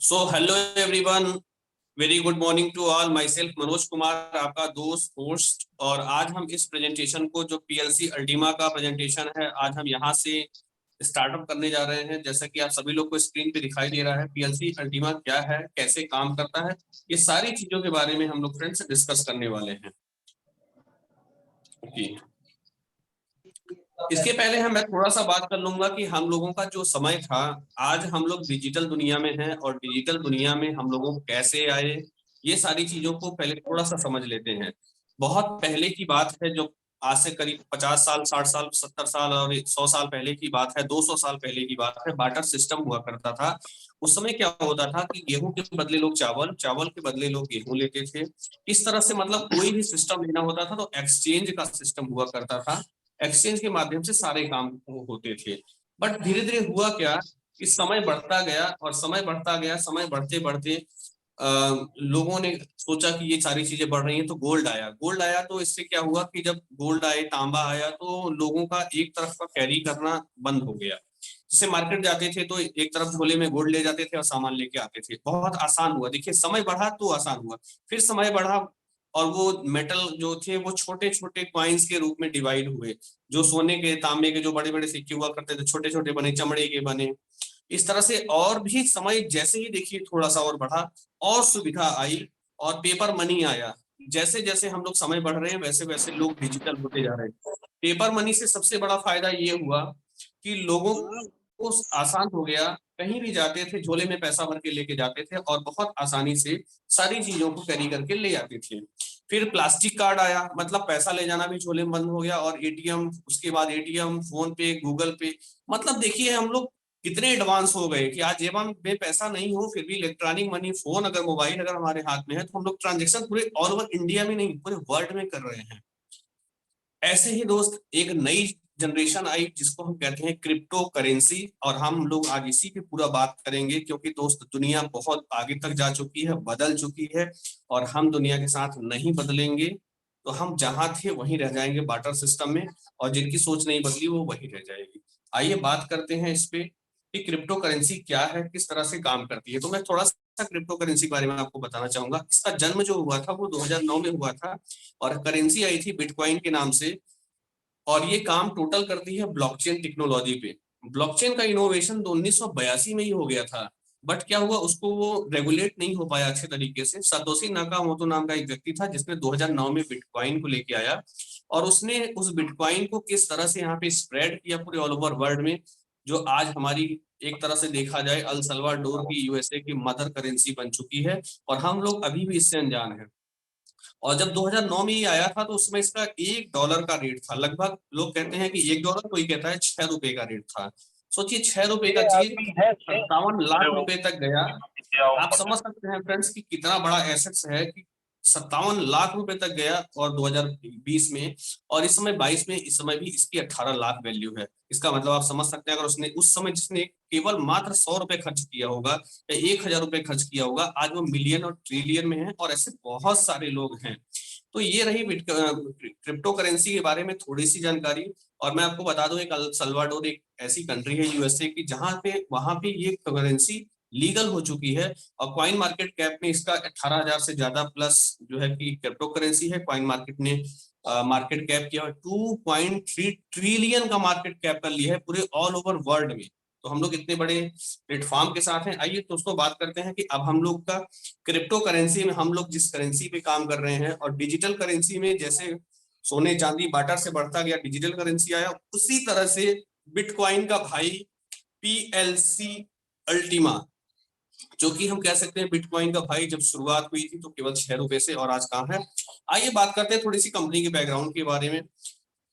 So hello everyone, very good morning to all. My self Manoj Kumar, आपका दोस्त host. और आज हम इस प्रेजेंटेशन को, जो पीएलसी अल्टीमा का प्रेजेंटेशन है, आज हम यहाँ से स्टार्टअप करने जा रहे हैं। जैसा कि आप सभी लोग को स्क्रीन पे दिखाई दे रहा है, पीएलसी अल्टीमा क्या है, कैसे काम करता है, ये सारी चीजों के बारे में हम लोग फ्रेंड्स डिस्कस करने वाले हैं। ओके, इसके पहले मैं थोड़ा सा बात कर लूंगा कि हम लोगों का जो समय था, आज हम लोग डिजिटल दुनिया में हैं और डिजिटल दुनिया में हम लोगों को कैसे आए, ये सारी चीजों को पहले थोड़ा सा समझ लेते हैं। बहुत पहले की बात है, जो आज से करीब 50 साल, 60 साल, 70 साल और 100 साल पहले की बात है, 200 साल पहले की बात है। बार्टर सिस्टम हुआ करता था। उस समय क्या होता था कि गेहूं के बदले लोग चावल, चावल के बदले लोग गेहूं लेते थे। इस तरह से मतलब कोई भी सिस्टम लेना होता था तो एक्सचेंज का सिस्टम हुआ करता था। एक्सचेंज के माध्यम से सारे काम होते थे। बट धीरे धीरे हुआ क्या कि समय बढ़ता गया और समय बढ़ता गया, समय बढ़ते बढ़ते लोगों ने सोचा कि ये सारी चीजें बढ़ रही हैं तो गोल्ड आया। गोल्ड आया तो इससे क्या हुआ कि जब गोल्ड आए, तांबा आया, तो लोगों का एक तरफ का कैरी करना बंद हो गया। जैसे मार्केट जाते थे तो एक तरफ झोले में गोल्ड ले जाते थे और सामान लेके आते थे। बहुत आसान हुआ, देखिए समय बढ़ा तो आसान हुआ। फिर समय बढ़ा और वो मेटल जो थे वो छोटे छोटे कॉइन्स के रूप में डिवाइड हुए। जो सोने के, तांबे के जो बड़े बड़े सिक्के हुआ करते थे, छोटे छोटे बने, चमड़े के बने। इस तरह से और भी समय जैसे ही देखिए थोड़ा सा और बढ़ा और सुविधा आई और पेपर मनी आया। जैसे जैसे हम लोग समय बढ़ रहे हैं वैसे वैसे लोग डिजिटल होते जा रहे हैं। पेपर मनी से सबसे बड़ा फायदा ये हुआ कि लोगों को आसान हो गया। कहीं भी जाते थे झोले में पैसा भर के लेके जाते थे और बहुत आसानी से सारी चीजों को कैरी करके ले आते थे। फिर प्लास्टिक कार्ड आया, मतलब पैसा ले जाना भी झोले में बंद हो गया। और एटीएम, उसके बाद एटीएम, फोन पे, गूगल पे, मतलब देखिए हम लोग कितने एडवांस हो गए कि आज जेब में पैसा नहीं हो फिर भी इलेक्ट्रॉनिक मनी, फोन अगर, मोबाइल अगर हमारे हाथ में है तो हम लोग ट्रांजेक्शन पूरे ऑल ओवर इंडिया में नहीं, पूरे वर्ल्ड में कर रहे हैं। ऐसे ही दोस्त एक नई जनरेशन आई जिसको हम कहते हैं क्रिप्टो करेंसी, और हम लोग आज इसी पे पूरा बात करेंगे क्योंकि दोस्त दुनिया बहुत आगे तक जा चुकी है, बदल चुकी है, और हम दुनिया के साथ नहीं बदलेंगे तो हम जहां थे वहीं रह जाएंगे बार्टर सिस्टम में, और जिनकी सोच नहीं बदली वो वहीं रह जाएगी। आइए बात करते हैं इस पे कि क्रिप्टो करेंसी क्या है, किस तरह से काम करती है। तो मैं थोड़ा सा क्रिप्टो करेंसी के बारे में आपको बताना चाहूंगा। इसका जन्म जो हुआ था वो 2009 में हुआ था और करेंसी आई थी बिटकॉइन के नाम से। और ये काम टोटल करती है ब्लॉकचेन टेक्नोलॉजी पे। ब्लॉकचेन का इनोवेशन तो 1982 में ही हो गया था। बट क्या हुआ, उसको वो रेगुलेट नहीं हो पाया अच्छे तरीके से। सातोशी नाकामोटो नाम का एक व्यक्ति था जिसने 2009 में बिटकॉइन को लेके आया और उसने उस बिटकॉइन को किस तरह से यहाँ पे स्प्रेड किया पूरे ऑल ओवर वर्ल्ड में, जो आज हमारी एक तरह से देखा जाए अल सल्वाडोर की, यूएसए की मदर करेंसी बन चुकी है और हम लोग अभी भी इससे अनजान हैं। और जब 2009 में ये आया था तो उसमें इसका $1 का रेट था लगभग। लोग कहते हैं कि $1, कोई कहता है ₹6 का रेट था। सोचिए, ₹6 का चीज 57 लाख तक गया। आप समझ सकते हैं फ्रेंड्स कि कितना बड़ा एसेट्स है कि 57 लाख तक गया। और 2020 में और इस समय 22 में, इस समय भी इसकी 18 लाख वैल्यू है। इसका मतलब आप समझ सकते हैं, अगर उसने उस समय जिसने केवल मात्र ₹100 खर्च किया होगा या ₹1000 खर्च किया होगा, आज वो मिलियन और ट्रिलियन में है। और ऐसे बहुत सारे लोग हैं। तो ये रही क्रिप्टो करेंसी के बारे में थोड़ी सी जानकारी। और मैं आपको बता दूं, एक अल सल्वाडोर एक ऐसी कंट्री है यूएसए की जहां पे, वहां पे ये करेंसी लीगल हो चुकी है। और कॉइन मार्केट कैप में इसका 18,000 से ज्यादा प्लस जो है कि क्रिप्टो करेंसी है। कॉइन मार्केट ने मार्केट कैप किया 2.3 ट्रिलियन का मार्केट कैप कर लिया है पूरे ऑल ओवर वर्ल्ड में। तो हम लोग इतने बड़े प्लेटफॉर्म के साथ हैं। आइए दोस्तों बात करते हैं कि अब हम लोग का क्रिप्टो करेंसी में हम लोग जिस करेंसी पे काम कर रहे हैं, और डिजिटल करेंसी में जैसे सोने चांदी बाटर से बढ़ता गया डिजिटल करेंसी आया, उसी तरह से बिटकॉइन का भाई पीएलसी अल्टीमा, जो कि हम कह सकते हैं बिटकॉइन का भाई, जब शुरुआत हुई थी तो केवल ₹6 से, और आज कहाँ है। आइए बात करते हैं थोड़ी सी कंपनी के बैकग्राउंड के बारे में।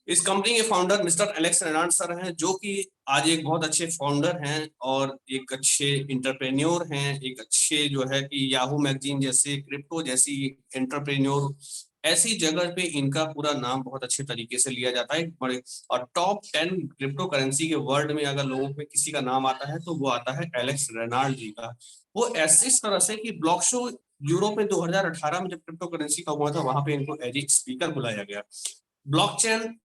इस कंपनी के founder mister Alex Reginald sir हैं, जो कि आज एक बहुत अच्छे फाउंडर हैं और एक अच्छे इंटरप्रेन्योर हैं। एक अच्छे जो है कि याहू मैगजीन जैसे, क्रिप्टो जैसी इंटरप्रेन्योर, ऐसी जगह पे इनका पूरा नाम बहुत अच्छे तरीके से लिया जाता है। बड़े और टॉप 10 क्रिप्टो करेंसी के वर्ल्ड में अगर लोगों में किसी का नाम आता है तो वो आता है एलेक्स रेनाल्ड जी का। वो ऐसे इस तरह से कि ब्लॉक शो यूरोप में 2018 में जब क्रिप्टो करेंसी का हुआ था, वहां पे इनको एज ए स्पीकर बुलाया गया। ब्लॉकचेन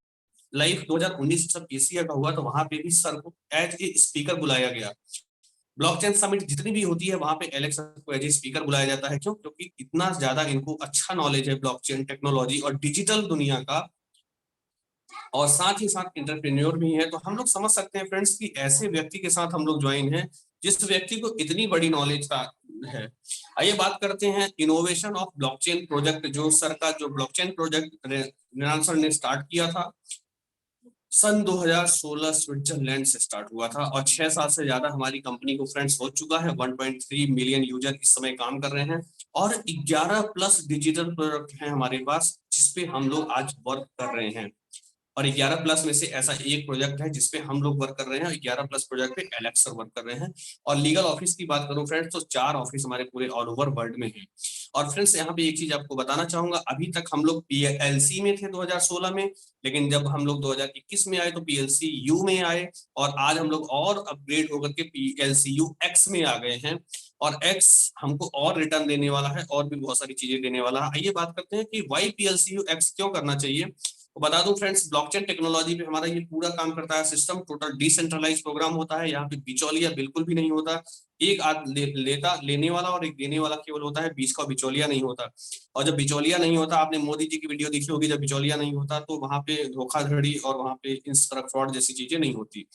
लाइव 2019 जब एशिया का हुआ तो वहां पे भी सर को एज ए स्पीकर बुलाया गया। ब्लॉकचेन समिट जितनी भी होती है वहां पे एलेक्स को एज ए स्पीकर बुलाया जाता है। क्यों? क्योंकि इतना ज्यादा इनको अच्छा नॉलेज है ब्लॉकचेन टेक्नोलॉजी और डिजिटल दुनिया का, और साथ ही साथ इंटरप्रेन्योर भी है। तो हम लोग समझ सकते हैं फ्रेंड्स कि ऐसे व्यक्ति के साथ हम लोग ज्वाइन हैं जिस व्यक्ति को इतनी बड़ी नॉलेज का है। आइए बात करते हैं इनोवेशन ऑफ ब्लॉकचेन प्रोजेक्ट, जो सर का जो ब्लॉकचेन प्रोजेक्ट रेनाल्ड सर ने स्टार्ट किया था सन 2016 स्विट्जरलैंड से स्टार्ट हुआ था, और 6 साल से ज्यादा हमारी कंपनी को फ्रेंड्स हो चुका है। 1.3 मिलियन यूजर इस समय काम कर रहे हैं, और 11 प्लस डिजिटल प्रोडक्ट हैं हमारे पास जिसपे हम लोग आज वर्क कर रहे हैं। और 11 प्लस में से ऐसा एक प्रोजेक्ट है जिसपे हम लोग वर्क कर रहे हैं, 11 प्लस प्रोजेक्ट पे एलेक्स सर वर्क कर रहे हैं। और लीगल ऑफिस की बात करूं फ्रेंड्स तो 4 ऑफिस हमारे पूरे ऑल ओवर वर्ल्ड में हैं। और फ्रेंड्स यहाँ पे एक चीज आपको बताना चाहूंगा, अभी तक हम लोग पीएलसी में थे 2016 में, लेकिन जब हम लोग 2021 में आए तो पीएलसी यू में आए, और आज हम लोग और अपग्रेड होकर के पीएलसी यू एक्स में आ गए हैं। और एक्स हमको और रिटर्न देने वाला है और भी बहुत सारी चीजें देने वाला है। आइए बात करते हैं कि वाई पीएलसी यू एक्स क्यों करना चाहिए। तो बता दूं फ्रेंड्स, ब्लॉकचेन टेक्नोलॉजी पे हमारा ये पूरा काम करता है सिस्टम, टोटल डिसेंट्रलाइज प्रोग्राम होता है। यहाँ पे बिचौलिया बिल्कुल भी नहीं होता। एक लेने वाला और एक देने वाला केवल होता है, बीच का बिचौलिया नहीं होता। और जब बिचौलिया नहीं होता, आपने मोदी जी की वीडियो देखी होगी, जब बिचौलिया नहीं होता तो वहां पे धोखाधड़ी और वहां पे इस तरह फ्रॉड जैसी चीजें नहीं होती।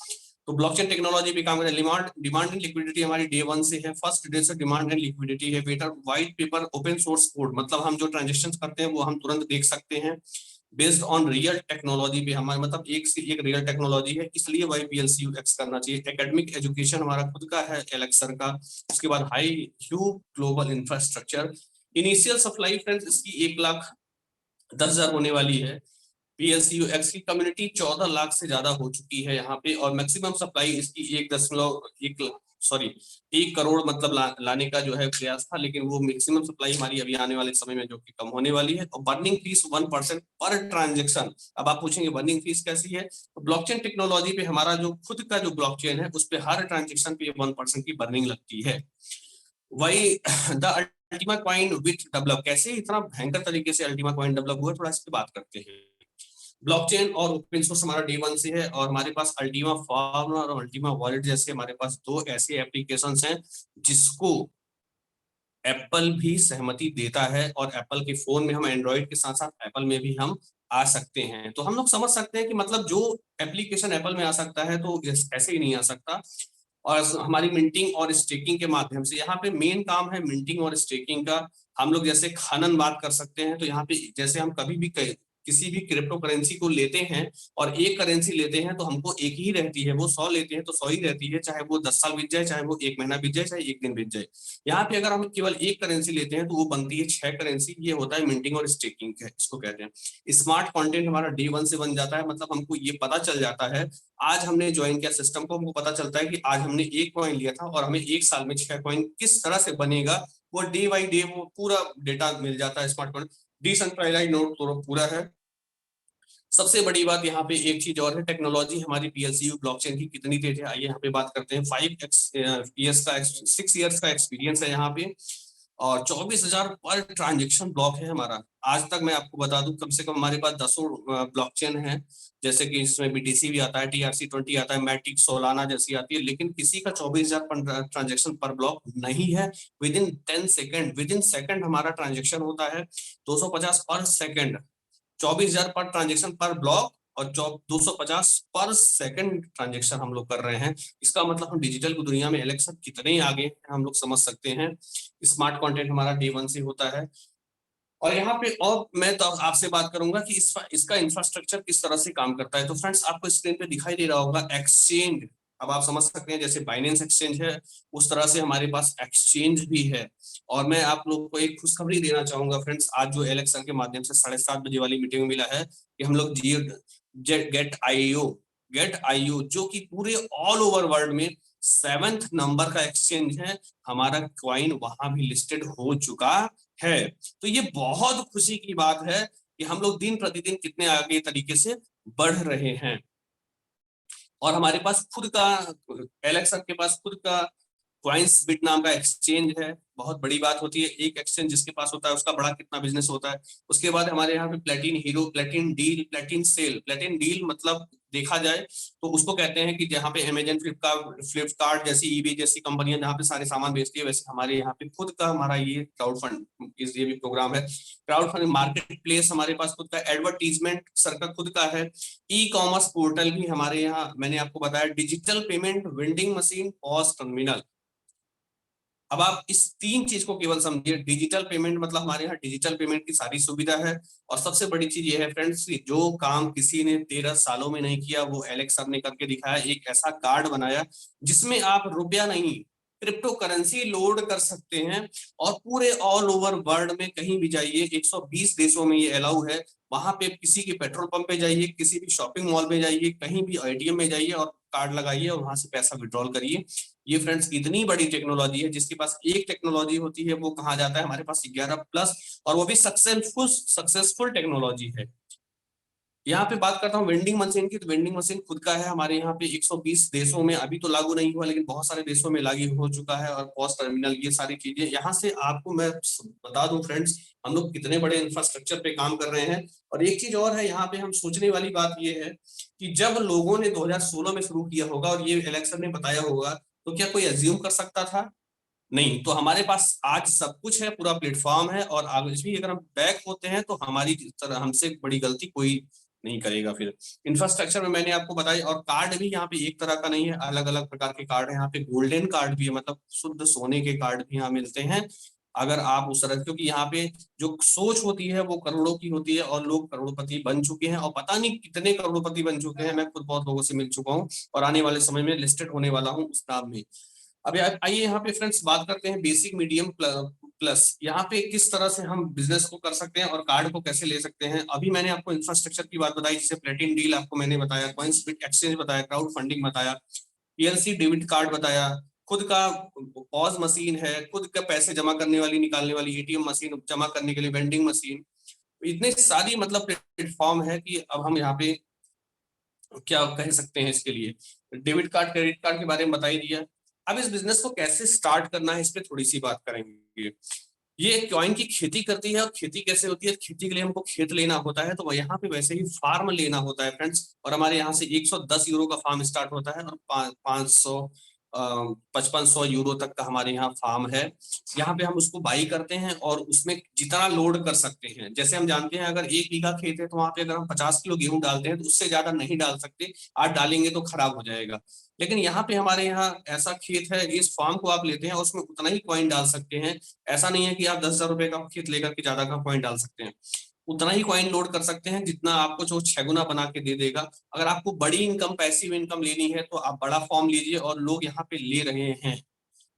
तो ब्लॉकचेन टेक्नोलॉजी पे काम करते हैं। डिमांड एंड लिक्विडिटी हमारी डे 1 से है, फर्स्ट डे से डिमांड एंड लिक्विडिटी है बेटा। White paper open source code, मतलब हम जो ट्रांजेक्शन करते हैं वो हम तुरंत देख सकते हैं बेस्ड ऑन रियल टेक्नोलॉजी पे। हमारे मतलब एक से एक रियल टेक्नोलॉजी है, इसलिए वाई पीएलसी यूएक्स करना चाहिए। एकेडमिक एजुकेशन हमारा खुद का है एलेक्सर का। उसके बाद high hue global infrastructure. Initial supply friends इसकी 1,10,000 होने वाली है। पीएलसी यूएक्स की कम्युनिटी 14 लाख से ज्यादा हो चुकी है यहाँ पे, और मैक्सिमम सप्लाई इसकी 1 करोड़ मतलब लाने का जो है प्रयास था, लेकिन वो मैक्सिमम सप्लाई हमारी अभी आने वाले समय में जो कि कम होने वाली है। और बर्निंग फीस 1% पर ट्रांजेक्शन। अब आप पूछेंगे बर्निंग फीस कैसी है, तो ब्लॉकचेन टेक्नोलॉजी पे हमारा जो खुद का जो ब्लॉकचेन है उस पे हर ट्रांजेक्शन पे 1% की बर्निंग लगती है। वही the Ultima coin with develop, कैसे इतना भयंकर तरीके से अल्टीमा कॉइन डेवलप हुआ, थोड़ा इस पे बात करते हैं। ब्लॉकचेन और ओपन सोर्स हमारा डे 1 से है, और हमारे पास अल्टीमा फार्म और अल्टीमा वॉलेट जैसे हमारे पास 2 ऐसे एप्लीकेशंस हैं जिसको एप्पल भी सहमति देता है। और एप्पल के फोन में हम एंड्रॉइड के साथ साथ एप्पल में भी हम आ सकते हैं। तो हम लोग समझ सकते हैं कि मतलब जो एप्लीकेशन एप्पल में आ सकता है तो ऐसे ही नहीं आ सकता। और हमारी मिंटिंग और स्टेकिंग के माध्यम से, यहाँ पे मेन काम है मिंटिंग और स्टेकिंग का। हम लोग जैसे खनन बात कर सकते हैं, तो यहाँ पे जैसे हम कभी भी किसी भी क्रिप्टो करेंसी को लेते हैं और एक करेंसी लेते हैं तो हमको एक ही रहती है, वो 100 लेते हैं तो 100 ही रहती है, चाहे वो 10 साल बीत जाए, चाहे वो 1 महीना बीत जाए, चाहे एक दिन बीत जाए। यहाँ पे अगर हम केवल एक करेंसी लेते हैं तो वो बनती है 6 करेंसी। ये होता है मिंटिंग और स्टेकिंग है, इसको कहते हैं। स्मार्ट कंटेंट हमारा डे 1 से बन जाता है, मतलब हमको ये पता चल जाता है, आज हमने ज्वाइन किया सिस्टम को, हमको पता चलता है कि आज हमने 1 कॉइन लिया था और हमें 1 साल में 6 कॉइन किस तरह से बनेगा, वो डे बाई डे वो पूरा डेटा मिल जाता है। स्मार्ट कॉन्ट्रैक्ट डिसेंट्रलाइज्ड नोड तो पूरा है। सबसे बड़ी बात यहाँ पे एक चीज और है, टेक्नोलॉजी हमारी पीएलसीयू ब्लॉकचेन की कितनी तेज है, आइए यहाँ पे बात करते हैं। 6 इयर्स का एक्सपीरियंस है यहाँ पे, और 24,000 पर ट्रांजेक्शन ब्लॉक है हमारा। आज तक मैं आपको बता दूं कम से कम हमारे पास 10 ब्लॉकचेन है, जैसे कि इसमें बीटीसी भी आता है, TRC20 आता है, मैटिक सोलाना जैसी आती है, लेकिन किसी का 24,000 ट्रांजेक्शन पर ब्लॉक नहीं है। विद इन सेकंड हमारा ट्रांजेक्शन होता है 250 पर सेकंड। 24,000 पर ट्रांजेक्शन पर ब्लॉक और 250 पर सेकंड ट्रांजेक्शन हम लोग कर रहे हैं। इसका मतलब हम डिजिटल की दुनिया में एलेक्सा कितने आगे हैं हम लोग समझ सकते हैं। स्मार्ट कंटेंट हमारा डे 1 से होता है। और यहाँ पे और मैं तो आपसे बात करूंगा कि इसका इंफ्रास्ट्रक्चर किस तरह से काम करता है। तो फ्रेंड्स आपको स्क्रीन पे दिखाई दे रहा होगा एक्सचेंज। अब आप समझ सकते हैं जैसे बाइनेंस एक्सचेंज है उस तरह से हमारे पास एक्सचेंज भी है। और मैं आप लोग को एक खुशखबरी देना चाहूंगा फ्रेंड्स, आज जो एलेक्सा के माध्यम से 7:30 बजे वाली मीटिंग में मिला है कि हम लोग गेट आईओ जो कि पूरे ऑल ओवर वर्ल्ड में 7th नंबर का एक्सचेंज है, हमारा क्वाइन वहां भी लिस्टेड हो चुका है। तो ये बहुत खुशी की बात है कि हम लोग दिन प्रतिदिन कितने आगे तरीके से बढ़ रहे हैं। और हमारे पास खुद का एलेक्सा के पास खुद का क्वाइंस बिट नाम का एक्सचेंज है। बहुत बड़ी बात होती है, एक एक्सचेंज जिसके पास होता है उसका बड़ा कितना बिजनेस होता है। उसके बाद हमारे यहाँ पे प्लेटिन हीरो, प्लेटिन डील, प्लेटिन सेल। प्लेटिन डील मतलब देखा जाए तो उसको कहते हैं कि जहाँ पे अमेजन, फ्लिपकार्ट जैसी, ईबे जैसी कंपनियां जहाँ पे सारे सामान बेचती है, वैसे हमारे यहाँ पे खुद का हमारा ये क्राउड फंड इस ये भी प्रोग्राम है। क्राउड फंड मार्केट प्लेस हमारे पास खुद का, एडवर्टीजमेंट सर्कल खुद का है, ई कॉमर्स पोर्टल भी हमारे यहाँ, मैंने आपको बताया, digital payment, vending machine, POS terminal. अब आप इस तीन चीज को केवल समझिए। डिजिटल पेमेंट मतलब हमारे यहाँ डिजिटल पेमेंट की सारी सुविधा है। और सबसे बड़ी चीज ये है फ्रेंड्स, जो काम किसी ने 13 सालों में नहीं किया वो एलेक्स सर ने करके दिखाया। एक ऐसा कार्ड बनाया जिसमें आप रुपया नहीं, क्रिप्टो करेंसी लोड कर सकते हैं और पूरे ऑल ओवर वर्ल्ड में कहीं भी जाइए, 120 देशों में ये अलाउ है। वहां पे किसी के पेट्रोल पंप पे जाइए, किसी भी शॉपिंग मॉल में जाइए, कहीं भी एटीएम में जाइए और कार्ड लगाइए और वहां से पैसा विड्रॉल करिए। ये फ्रेंड्स इतनी बड़ी टेक्नोलॉजी है, जिसके पास एक टेक्नोलॉजी होती है वो कहा जाता है हमारे पास 11+, और वो भी सक्सेसफुल टेक्नोलॉजी है। यहाँ पे बात करता हूँ वेंडिंग मशीन की, तो वेंडिंग मशीन खुद का है हमारे यहाँ पे 120 देशों में, अभी तो लागू नहीं हुआ लेकिन बहुत सारे देशों में लागू हो चुका है। और पॉस टर्मिनल, ये सारी चीजें यहाँ से आपको मैं बता दूं फ्रेंड्स, हम लोग कितने बड़े इंफ्रास्ट्रक्चर पे काम कर रहे हैं। और एक चीज और है यहाँ पे, हम सोचने वाली बात ये है कि जब लोगों ने 2016 में शुरू किया होगा और ये इलेक्शन ने बताया होगा, तो क्या कोई अज्यूम कर सकता था? नहीं। तो हमारे पास आज सब कुछ है, पूरा प्लेटफॉर्म है, और आज भी अगर हम बैक होते हैं तो हमारी तरह हमसे बड़ी गलती कोई नहीं करेगा। फिर इंफ्रास्ट्रक्चर में मैंने आपको बताया, और कार्ड भी यहाँ पे एक तरह का नहीं है, अलग अलग प्रकार के कार्ड है। यहाँ पे गोल्डन कार्ड भी है, मतलब शुद्ध सोने के कार्ड भी यहाँ मिलते हैं। अगर आप उस तरह, क्योंकि यहाँ पे जो सोच होती है वो करोड़ों की होती है, और लोग करोड़पति बन चुके हैं, और पता नहीं कितने करोड़पति बन चुके हैं। मैं खुद बहुत लोगों से मिल चुका हूँ और आने वाले समय में लिस्टेड होने वाला हूँ उस नाम में। अब आइए यहाँ पे फ्रेंड्स बात करते हैं बेसिक, मीडियम, प्लस। यहाँ पे किस तरह से हम बिजनेस को कर सकते हैं और कार्ड को कैसे ले सकते हैं। अभी मैंने आपको इंफ्रास्ट्रक्चर की बात बताई, जैसे प्लेटिन डील आपको मैंने बताया, कॉइन्सबिट एक्सचेंज बताया, क्राउड फंडिंग बताया, पीएलसी डेबिट कार्ड बताया, खुद का पॉज मशीन है, खुद का पैसे जमा करने वाली निकालने वाली एटीएम मशीन, जमा करने के लिए वेंडिंग मशीन, इतने सारी मतलब प्लेटफॉर्म है कि अब हम यहाँ पे क्या कह सकते हैं इसके लिए। डेबिट कार्ड, क्रेडिट कार्ड के बारे में बता ही दिया। अब इस बिजनेस को कैसे स्टार्ट करना है, इस पे थोड़ी सी बात करेंगे। ये कॉइन की खेती करती है, और खेती कैसे होती है, खेती के लिए हमको खेत लेना होता है, तो यहाँ पे वैसे ही फार्म लेना होता है फ्रेंड्स। और हमारे यहाँ से 110 यूरो का फार्म स्टार्ट होता है, और 500 5500 यूरो तक का हमारे यहाँ फार्म है। यहाँ पे हम उसको बाई करते हैं और उसमें जितना लोड कर सकते हैं। जैसे हम जानते हैं अगर 1 बीघा खेत है तो वहां पे अगर हम 50 किलो गेहूं डालते हैं तो उससे ज्यादा नहीं डाल सकते, आज डालेंगे तो खराब हो जाएगा। लेकिन यहाँ पे हमारे यहाँ ऐसा खेत है, इस फार्म को आप लेते हैं और उसमें उतना ही कॉइन डाल सकते हैं। ऐसा नहीं है कि आप 10,000 रुपए का खेत लेकर के ज्यादा का कॉइन डाल सकते हैं, उतना ही कॉइन लोड कर सकते हैं जितना आपको जो 6 गुना बना के दे देगा। अगर आपको बड़ी इनकम, पैसिव इनकम लेनी है तो आप बड़ा फॉर्म लीजिए, और लोग यहाँ पे ले रहे हैं।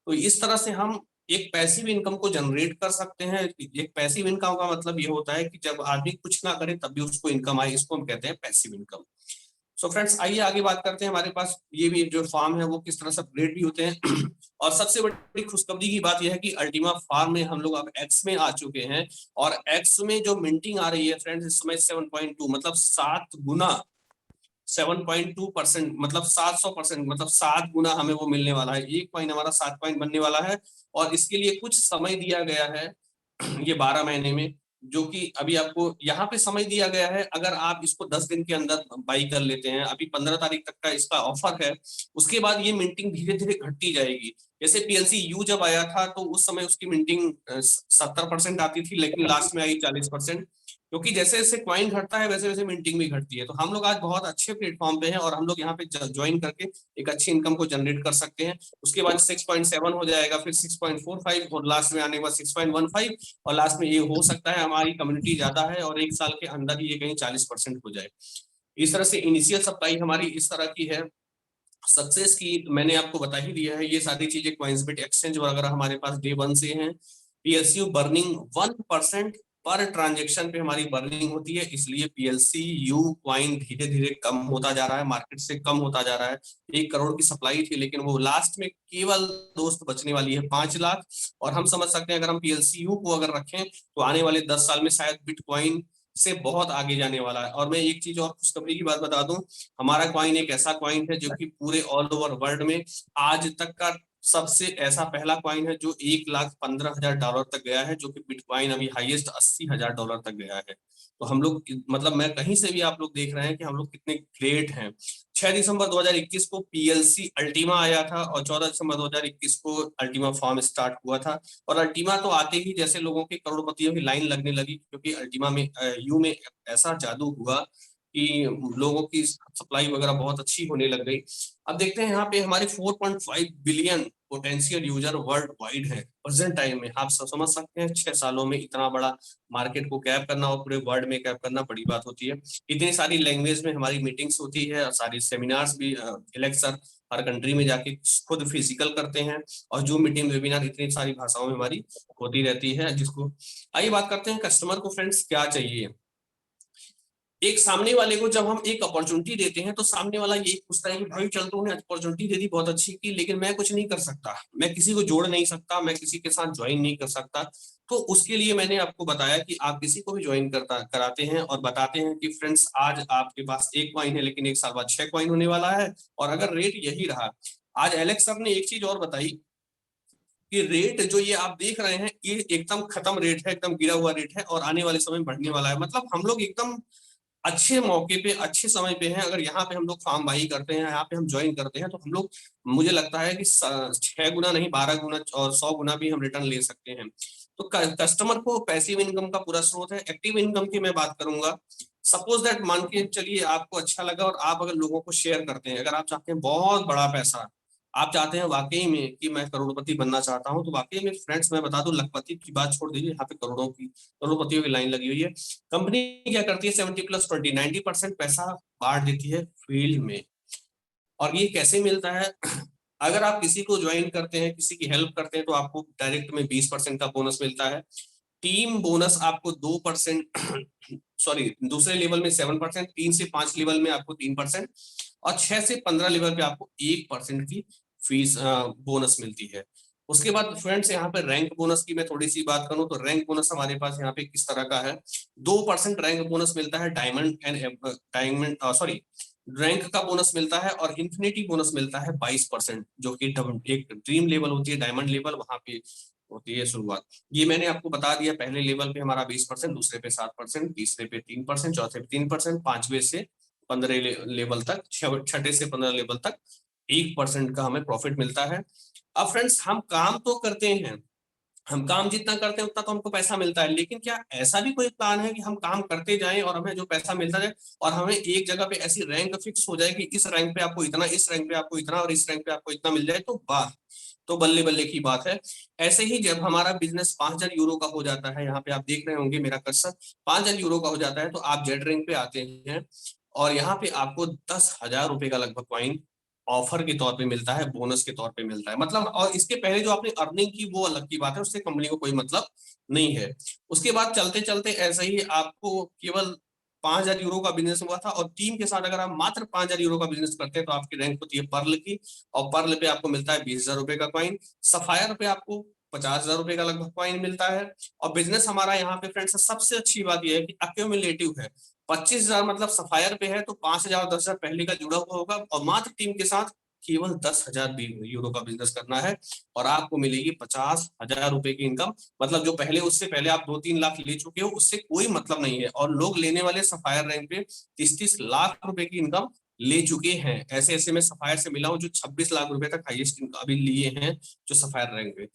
तो इस तरह से हम एक पैसिव इनकम को जनरेट कर सकते हैं। एक पैसिव इनकम का मतलब ये होता है कि जब आदमी कुछ ना करे तब भी उसको इनकम आए, इसको हम कहते हैं पैसिव इनकम। सो फ्रेंड्स आइए आगे बात करते हैं, हमारे पास ये भी जो फार्म है वो किस तरह से अपग्रेड भी होते हैं। और सबसे बड़ी खुशखबरी की बात यह है कि अल्टीमा फार्म में हम लोग अब एक्स में आ चुके हैं, और एक्स में जो मिंटिंग आ रही है फ्रेंड्स इस समय 7.2, मतलब 7 गुना, 7.2%, मतलब 700%, मतलब 7 गुना हमें वो मिलने वाला है। एक कॉइन हमारा 7 कॉइन बनने वाला है, और इसके लिए कुछ समय दिया गया है ये 12 महीने में, जो कि अभी आपको यहाँ पे समय दिया गया है। अगर आप इसको 10 दिन के अंदर बाई कर लेते हैं, अभी 15 तारीख तक का इसका ऑफर है, उसके बाद ये मिंटिंग धीरे धीरे घटती जाएगी। जैसे पीएलसी यू जब आया था तो उस समय उसकी मिंटिंग 70% आती थी, लेकिन लास्ट में आई 40%, क्योंकि जैसे जैसे क्वाइन घटता है वैसे वैसे मिंटिंग भी घटती है। तो हम लोग आज बहुत अच्छे प्लेटफॉर्म पे हैं, और हम लोग यहाँ पे ज्वाइन करके एक अच्छी इनकम को जनरेट कर सकते हैं। उसके बाद 6.7 हो जाएगा, फिर 6.45, और लास्ट में आने के बाद 6.15, और लास्ट में ये हो सकता है हमारी कम्युनिटी ज्यादा है और 1 साल के अंदर ही ये कहीं 40% हो जाए। इस तरह से इनिशियल सप्लाई हमारी इस तरह की है। सक्सेस की मैंने आपको बता ही दिया है, ये सारी चीजें कॉइन्सबिट एक्सचेंज वगैरह हमारे पास डे 1 से हैं। पीएसयू बर्निंग 1% पर ट्रांजेक्शन पे हमारी बर्निंग होती है, इसलिए पीएलसी यू क्वाइन धीरे धीरे कम होता जा रहा है, मार्केट से कम होता जा रहा है। 1 करोड़ की सप्लाई थी, लेकिन वो लास्ट में केवल दोस्त बचने वाली है 5 लाख। और हम समझ सकते हैं अगर हम पीएलसी यू को अगर रखें तो आने वाले 10 साल में शायद बिटकॉइन से बहुत आगे जाने वाला है। और मैं एक चीज और खुशखबरी की बात बता दूं, हमारा कॉइन एक ऐसा कॉइन है जो कि पूरे ऑल ओवर वर्ल्ड में आज तक का सबसे ऐसा पहला कॉइन है जो $1,15,000 तक गया है, जो कि बिटकॉइन अभी हाईएस्ट $80,000 तक गया है। तो हम लोग मतलब मैं कहीं से भी आप लोग देख रहे हैं कि हम लोग कितने ग्रेट हैं। 6 दिसंबर 2021 को पीएलसी अल्टीमा आया था और 14 दिसंबर 2021 को अल्टीमा फॉर्म स्टार्ट हुआ था। और अल्टीमा तो आते ही जैसे लोगों के करोड़पतियों की लाइन लगने लगी, क्योंकि अल्टीमा में यू में ऐसा जादू हुआ कि लोगों की सप्लाई वगैरह बहुत अच्छी होने लग गई। अब देखते हैं यहाँ पे हमारे 4.5 billion potential user world wide है प्रेजेंट टाइम में। आप सब समझ सकते हैं 6 सालों में इतना बड़ा मार्केट को कैप करना और पूरे वर्ल्ड में कैप करना बड़ी बात होती है। इतनी सारी लैंग्वेज में हमारी मीटिंग्स होती है और सारी सेमिनार्स भी एलेक्सर हर कंट्री में जाके खुद फिजिकल करते हैं, और जो मीटिंग वेबिनार इतनी सारी भाषाओं में हमारी होती रहती है। जिसको आइए बात करते हैं कस्टमर को फ्रेंड्स क्या चाहिए। एक सामने वाले को जब हम एक अपॉर्चुनिटी देते हैं तो सामने वाला ये पूछता है कि भाई चल तूने अपॉर्चुनिटी दे दी बहुत अच्छी की, लेकिन मैं कुछ नहीं कर सकता, मैं किसी को जोड़ नहीं सकता, मैं किसी के साथ ज्वाइन नहीं कर सकता। तो उसके लिए मैंने आपको बताया कि आप किसी को भी ज्वाइन कराते हैं और बताते हैं कि फ्रेंड्स आज आपके पास एक कॉइन है, लेकिन एक साल बाद 6 कॉइन होने वाला है। और अगर रेट यही रहा, आज एलेक्स सर ने एक चीज और बताई कि रेट जो ये आप देख रहे हैं ये एकदम खत्म रेट है, एकदम गिरा हुआ रेट है और आने वाले समय में बढ़ने वाला है। मतलब हम लोग एकदम अच्छे मौके पे अच्छे समय पे हैं। अगर यहाँ पे हम लोग फार्म बाई करते हैं, यहाँ पे हम ज्वाइन करते हैं, तो हम लोग मुझे लगता है कि 6 गुना नहीं 12 गुना और 100 गुना भी हम रिटर्न ले सकते हैं। तो कस्टमर को पैसिव इनकम का पूरा स्रोत है। एक्टिव इनकम की मैं बात करूंगा, सपोज दैट मान के चलिए आपको अच्छा लगा और आप अगर लोगों को शेयर करते हैं, अगर आप चाहते हैं बहुत बड़ा पैसा, आप चाहते हैं वाकई में कि मैं करोड़पति बनना चाहता हूं, तो वाकई में फ्रेंड्स मैं बता दूं लखपति की बात छोड़ दीजिए, यहाँ पे करोड़पतियों की लाइन लगी हुई है। कंपनी क्या करती है 70+20 90% पैसा बांट देती है फील्ड में। और ये कैसे मिलता है अगर आप किसी को ज्वाइन करते हैं, किसी की हेल्प करते हैं, तो आपको डायरेक्ट में 20% का बोनस मिलता है। टीम बोनस आपको 2% सॉरी दूसरे लेवल में 7%, 3 से 5 लेवल में आपको 3% और 6 से 15 लेवल पे आपको 1% की फीस बोनस मिलती है। उसके बाद फ्रेंड्स यहाँ पे रैंक बोनस की मैं थोड़ी सी बात करूं तो रैंक बोनस हमारे पास यहाँ पे किस तरह का है। 2% रैंक बोनस मिलता है, डायमंड रैंक का बोनस मिलता है, और इन्फिनिटी बोनस मिलता है 22%, जो कि एक ड्रीम लेवल होती है डायमंड लेवल, वहां पे होती है शुरुआत। ये मैंने आपको बता दिया, पहले लेवल पे हमारा 20%, दूसरे पे 7%, तीसरे पे 3%, चौथे पे 3%, पांचवे से 15 लेवल तक, छठे से 15 लेवल तक 1% का हमें प्रॉफिट मिलता है। अब फ्रेंड्स हम काम तो करते हैं, हम काम जितना करते हैं उतना तो हमको पैसा मिलता है, लेकिन क्या ऐसा भी कोई प्लान है कि हम काम करते जाएं और हमें जो पैसा मिलता जाए और हमें एक जगह पे ऐसी रैंक फिक्स हो जाए कि इस रैंक पे आपको इतना, इस रैंक पे आपको इतना और इस रैंक पे आपको इतना मिल जाए, तो वाह, तो बल्ले बल्ले की बात है। ऐसे ही जब हमारा बिजनेस 5,000 यूरो का हो जाता है, यहाँ पे आप देख रहे होंगे मेरा कर्सर 5,000 यूरो का हो जाता है, तो आप जेड रैंक पे आते हैं और यहाँ पे आपको 10,000 रुपए का लगभग कॉइन ऑफर के तौर पे मिलता है, बोनस के तौर पे मिलता है। मतलब और इसके पहले जो आपने अर्निंग की वो अलग की बात है, उससे कंपनी को कोई मतलब नहीं है। उसके बाद चलते चलते ऐसे ही आपको केवल 5,000 यूरो का बिजनेस हुआ था, और टीम के साथ अगर आप मात्र 5,000 यूरो का बिजनेस करते हैं तो आपकी रैंक होती है पर्ल की, और पर्ल पे आपको मिलता है 20,000 रुपए का कॉइन। सफायर पे आपको 50,000 रुपए का लगभग कॉइन मिलता है। और बिजनेस हमारा यहाँ पे फ्रेंड्स सबसे अच्छी बात यह है कि अक्यूमुलेटिव है। 25,000 मतलब सफायर पे है तो 5,000 और 10,000 पहले का जुड़ा हुआ होगा, और मात्र टीम के साथ केवल 10,000 यूरो का बिजनेस करना है और आपको मिलेगी 50,000 रुपए की इनकम। मतलब जो पहले उससे पहले आप 2-3 लाख ले चुके हो उससे कोई मतलब नहीं है, और लोग लेने वाले सफायर रैंक पे 30-30 लाख रुपए की इनकम ले चुके हैं। ऐसे ऐसे मैं सफायर से मिला हूं जो 26 लाख रुपए तक हाईएस्ट अभी लिए हैं, जो सफायर रैंक पे।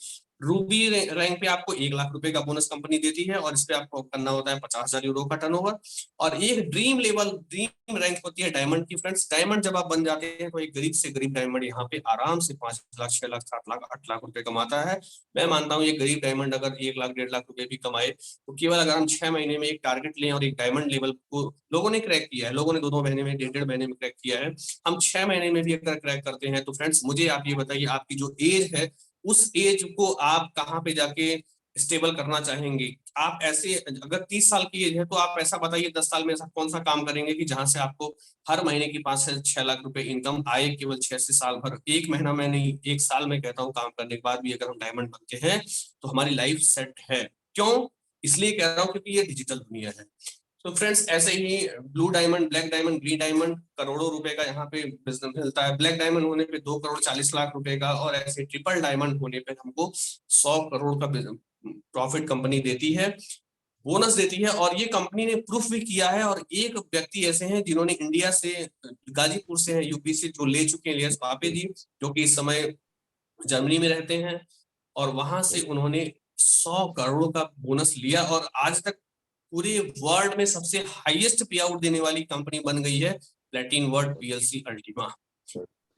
रूबी रैंक पे आपको 1 लाख रुपए का बोनस कंपनी देती है, और इस पे आपको करना होता है 50,000 यूरो का टर्नओवर। और एक ड्रीम रैंक होती है डायमंड की फ्रेंड्स। डायमंड जब आप बन जाते हैं तो एक गरीब से गरीब डायमंड यहाँ पे आराम से 5 लाख 6 लाख 7 लाख 8 लाख रुपए कमाता है। मैं मानता हूँ ये गरीब डायमंड अगर 1 लाख 1.5 लाख रुपए भी कमाए, तो केवल अगर हम 6 महीने में एक टारगेट लें और एक डायमंड लेवल को लोगों ने क्रैक किया है, लोगों ने 2-2 महीने में 1.5 महीने में क्रैक किया है, हम 6 महीने में भी अगर क्रैक करते हैं, तो फ्रेंड्स मुझे आप ये बताइए आपकी जो एज है उस एज को आप कहाँ पे जाके स्टेबल करना चाहेंगे। आप ऐसे अगर 30 साल की एज है तो आप ऐसा बताइए 10 साल में ऐसा कौन सा काम करेंगे कि जहां से आपको हर महीने की 5 से 6 लाख रुपए इनकम आए, केवल 6 से साल भर, एक महीना में नहीं, एक साल में कहता हूँ काम करने के बाद भी अगर हम डायमंड बनते हैं तो हमारी लाइफ सेट है। क्यों? इसलिए कह रहा हूँ क्योंकि ये डिजिटल दुनिया है। तो फ्रेंड्स ऐसे ही blue diamond, black diamond, green diamond करोड़ों रुपए का यहाँ पे बिजनेस मिलता है। ब्लैक डायमंड होने पे 2 करोड़ 40 लाख रुपए का, और ऐसे ट्रिपल डायमंड होने पे हमको 100 करोड़ का प्रॉफिट कंपनी देती है, बोनस देती है। और ये कंपनी ने प्रूफ भी किया है। और एक व्यक्ति ऐसे हैं जिन्होंने इंडिया से, गाजीपुर से है, यूपी से, जो ले चुके हैं, इलियास पापे जी, जो कि इस समय जर्मनी में रहते हैं, और वहां से उन्होंने 100 करोड़ का बोनस लिया, और आज तक पूरे वर्ल्ड में सबसे हाईएस्ट पे आउट देने वाली कंपनी बन गई है प्लेटिन वर्ल्ड पीएलसी अल्टीमा।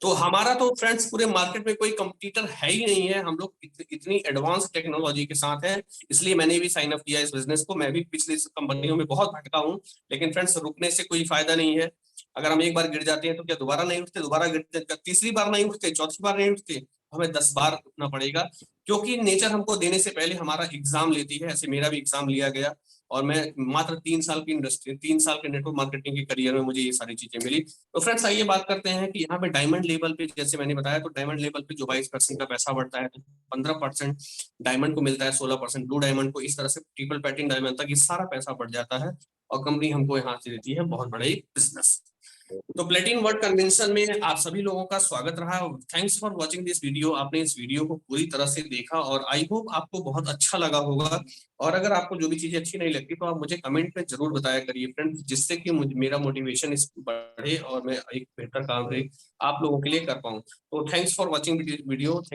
तो हमारा तो फ्रेंड्स पूरे मार्केट में कोई कंपटीटर है ही नहीं है। हम लोग इतनी एडवांस टेक्नोलॉजी के साथ हैं, इसलिए मैंने भी साइन अप किया इस बिजनेस को। मैं भी पिछली कंपनियों में बहुत भटका हूँ, लेकिन फ्रेंड्स रुकने से कोई फायदा नहीं है। अगर हम एक बार गिर जाते हैं तो क्या दोबारा नहीं उठते? दोबारा गिरते, तीसरी बार नहीं उठते, चौथी बार नहीं उठते, हमें 10 बार उठना पड़ेगा, क्योंकि नेचर हमको देने से पहले हमारा एग्जाम लेती है। ऐसे मेरा भी एग्जाम लिया गया, और मैं मात्र 3 साल की इंडस्ट्री, 3 साल के नेटवर्क मार्केटिंग के करियर में मुझे ये सारी चीजें मिली। तो फ्रेंड्स आइए बात करते हैं कि यहाँ पे डायमंड लेवल पे, जैसे मैंने बताया, तो डायमंड लेवल पे जो 22% का पैसा बढ़ता है, तो 15% डायमंड को मिलता है, 16% ब्लू डायमंड को, इस तरह से ट्रिपल प्लेटिनम डायमंड तक ये सारा पैसा बढ़ जाता है, और कंपनी हमको यहाँ से देती है बहुत बड़ा एक बिजनेस। तो प्लेटिन वर्ल्ड कन्वेंशन में आप सभी लोगों का स्वागत रहा। Thanks for watching this video. आपने इस वीडियो को पूरी तरह से देखा, और आई होप आपको बहुत अच्छा लगा होगा। और अगर आपको जो भी चीजें अच्छी नहीं लगती तो आप मुझे कमेंट में जरूर बताया करिए फ्रेंड्स, जिससे कि मेरा मोटिवेशन इस बढ़े और मैं एक बेहतर काम आप लोगों के लिए कर पाऊँ। तो thanks for watching video. Thank you.